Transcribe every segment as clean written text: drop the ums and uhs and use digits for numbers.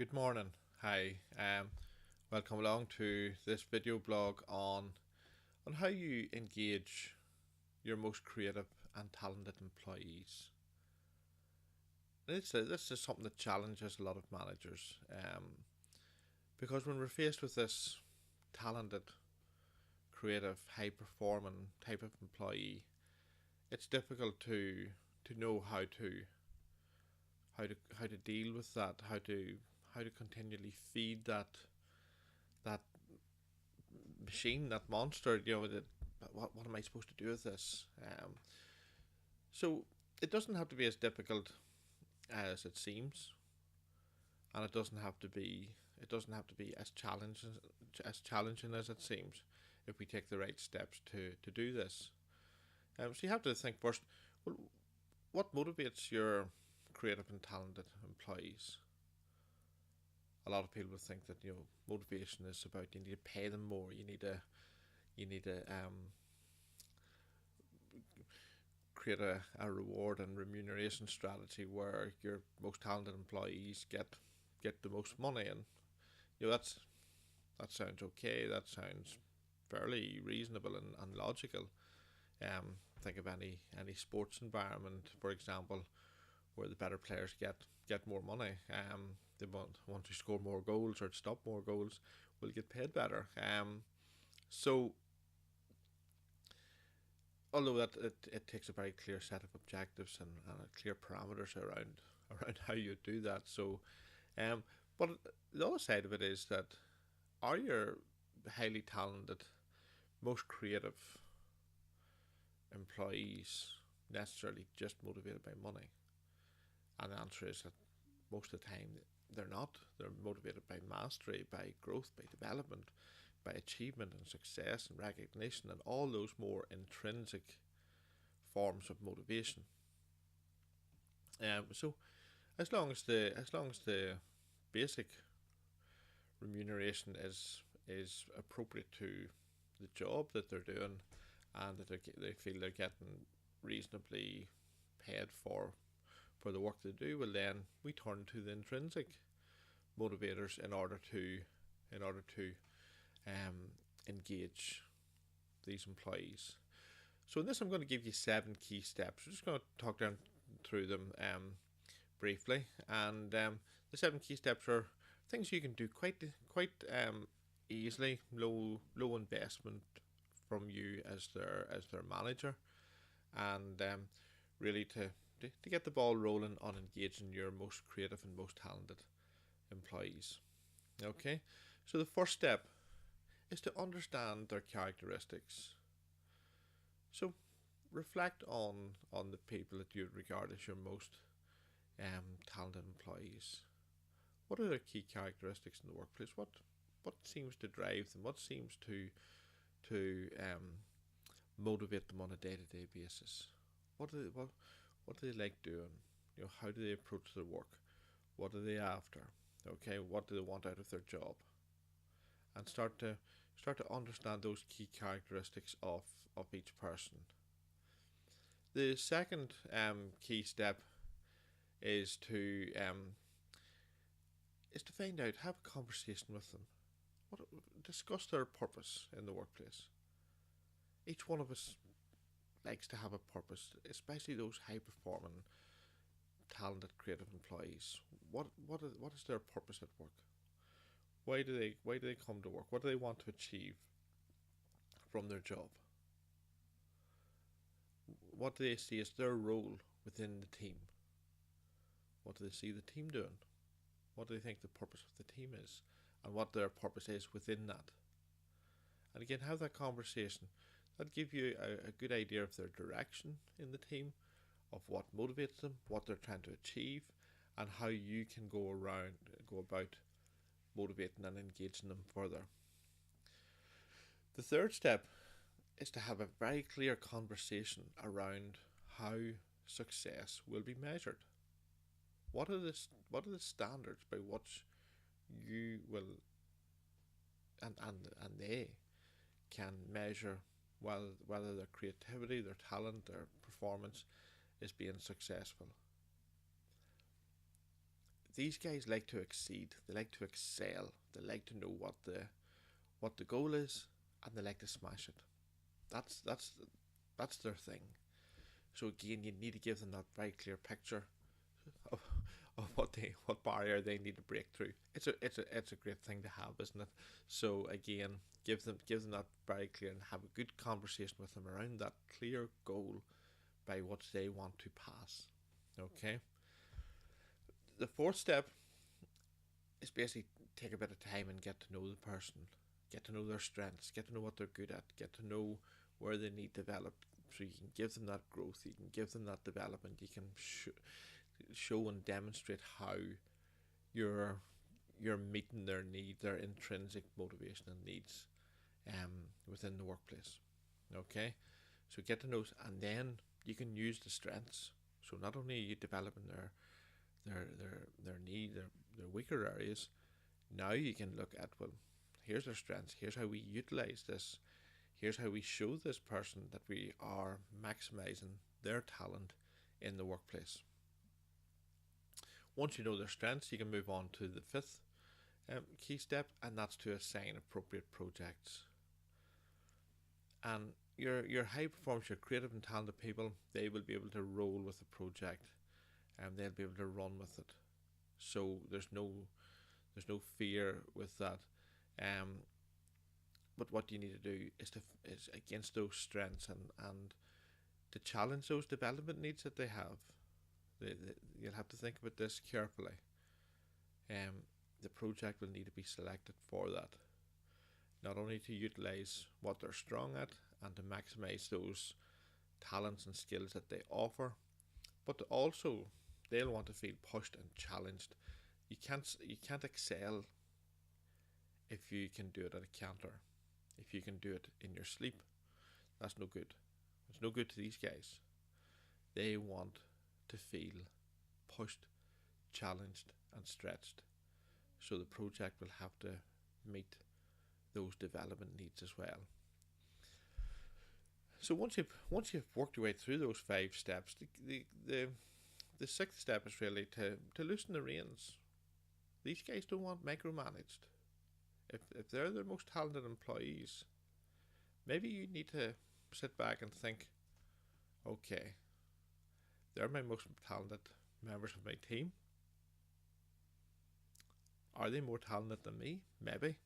Good morning. Hi. Welcome along to this video blog on how you engage your most creative and talented employees. This is something that challenges a lot of managers because when we're faced with this talented, creative, high performing type of employee, it's difficult to know how to deal with that, how to continually feed that machine, that monster. What am I supposed to do with this? So it doesn't have to be as difficult as it seems, and it doesn't have to be as challenging as it seems if we take the right steps to do this. So you have to think first. Well, what motivates your creative and talented employees? A lot of people think that motivation is about you need to pay them more. You need to create a reward and remuneration strategy where your most talented employees get the most money, and that sounds okay. That sounds fairly reasonable and logical. Think of any sports environment, for example, where the better players get more money. They want to score more goals or to stop more goals will get paid better. So although it takes a very clear set of objectives and clear parameters around how you do that. Um, but the other side of it is that are your highly talented, most creative employees necessarily just motivated by money? And the answer is that most of the time they're not. They're motivated by mastery, by growth, by development, by achievement and success and recognition, and all those more intrinsic forms of motivation. So as long as the basic remuneration is appropriate to the job that they're doing, and that they feel they're getting reasonably paid for the work they do, well then we turn to the intrinsic motivators in order to engage these employees. So in this, I'm going to give you 7 key steps. I'm just going to talk down through them briefly, and the 7 key steps are things you can do quite easily, low investment from you as their manager, and really to get the ball rolling on engaging your most creative and most talented employees. Okay, so the first step is to understand their characteristics. So reflect on the people that you regard as your most talented employees. What are their key characteristics in the workplace? What seems to drive them? What seems to motivate them on a day to day basis? What do they like doing? How do they approach their work? What are they after? Okay, what do they want out of their job? And start to understand those key characteristics of each person. The second key step is to find out, have a conversation with them. Discuss their purpose in the workplace. Each one of us likes to have a purpose, especially those high performing, talented, creative employees. What is their purpose at work? Why do they come to work? What do they want to achieve from their job? What do they see as their role within the team? What do they see the team doing? What do they think the purpose of the team is, and what their purpose is within that? And again, have that conversation. That'll give you a good idea of their direction in the team, of what motivates them, what they're trying to achieve, and how you can go about motivating and engaging them further. The third step is to have a very clear conversation around how success will be measured. What are the standards by which you will and they can measure whether their creativity, their talent, their performance is being successful? these guys like to exceed. They like to excel. They like to know what the goal is, and they like to smash it. That's that's that's their thing. So again, you need to give them that very clear picture of, of what barrier they need to break through. It's a great thing to have, isn't it? So again, give them that very clear and have a good conversation with them around that clear goal by what they want to pass. Okay. The fourth step is basically take a bit of time and get to know the person, get to know their strengths, get to know what they're good at, get to know where they need develop. So you can give them that growth, you can give them that development, you can show and demonstrate how you're you're meeting their need, their intrinsic motivation and needs within the workplace. Okay, so get to know, and then you can use the strengths. So not only are you developing their need, their weaker areas, now you can look at, well, here's their strengths, here's how we utilize this, here's how we show this person that we are maximizing their talent in the workplace. Once you know their strengths, you can move on to the fifth key step, and that's to assign appropriate projects. And your high performers, your creative and talented people, they will be able to roll with the project, and they'll be able to run with it. So there's no fear with that. But what you need to do is against those strengths and to challenge those development needs that they have. You'll have to think about this carefully. The project will need to be selected for that. Not only to utilise what they're strong at and to maximise those talents and skills that they offer, but also they'll want to feel pushed and challenged. You can't excel if you can do it at a canter. If you can do it in your sleep, that's no good. It's no good to these guys. They want to feel pushed, challenged, and stretched. So the project will have to meet those development needs as well. So once you've worked your way through those 5 steps, the sixth step is really to loosen the reins. These guys don't want micromanaged. If they're their most talented employees, maybe you need to sit back and think, okay, they're my most talented members of my team. Are they more talented than me? Maybe.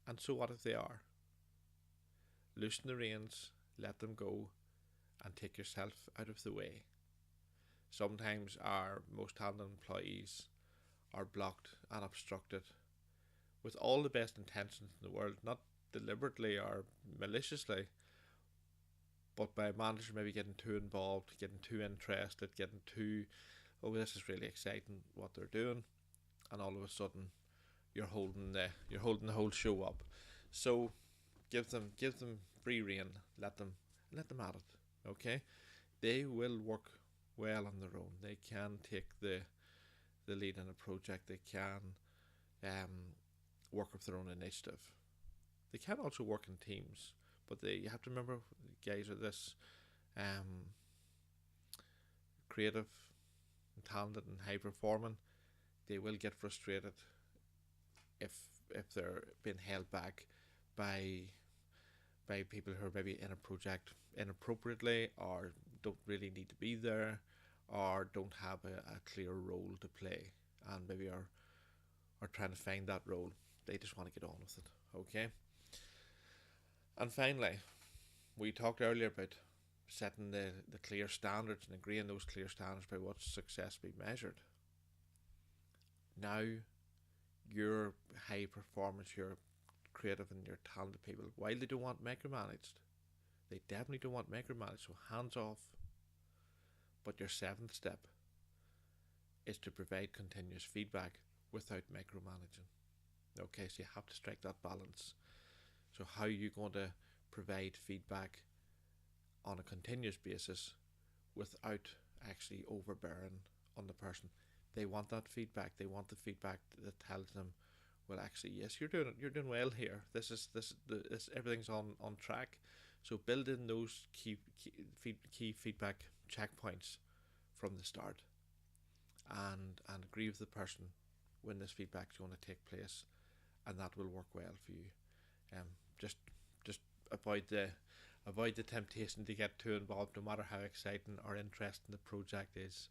And so what if they are? Loosen the reins, let them go, and take yourself out of the way. Sometimes our most talented employees are blocked and obstructed with all the best intentions in the world, not deliberately or maliciously, but by a manager maybe getting too involved, getting too interested, getting too, oh, this is really exciting what they're doing, and all of a sudden you're holding the whole show up. So give them free rein, let them at it. Okay, they will work well on their own. They can take the lead in a project. They can work of their own initiative. They can also work in teams, but you have to remember, guys are this creative and talented and high performing. They will get frustrated if they're being held back by people who are maybe in a project inappropriately, or don't really need to be there, or don't have a clear role to play, and maybe are trying to find that role. They just want to get on with it. Okay. And finally, we talked earlier about setting the clear standards and agreeing those clear standards by what success be measured. Now, your high performance, your creative and your talented people, while they don't want micromanaged, they definitely don't want micromanaged, so hands off. But your seventh step is to provide continuous feedback without micromanaging. Okay, so you have to strike that balance. So how are you going to provide feedback on a continuous basis without actually overbearing on the person? They want that feedback. They want the feedback that tells them, well, actually, yes, you're doing well here. This everything's on track. So build in those key feedback checkpoints from the start, and agree with the person when this feedback is going to take place, and that will work well for you. Um, just avoid the temptation to get too involved, no matter how exciting or interesting the project is.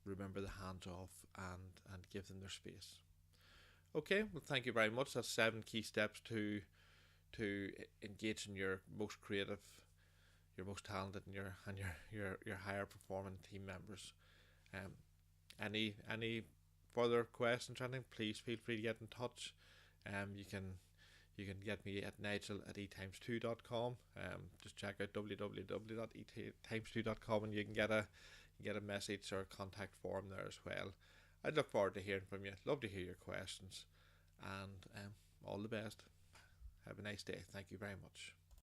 Remember the hands off and give them their space. Okay, well, thank you very much. That's 7 key steps to engage in your most creative, your most talented, and your higher performing team members. Um, any further questions or anything, please feel free to get in touch. You can get me at nigel@etimes2.com. Just check out www.etimes2.com and you can get a message or a contact form there as well. I'd look forward to hearing from you. Love to hear your questions, and all the best. Have a nice day. Thank you very much.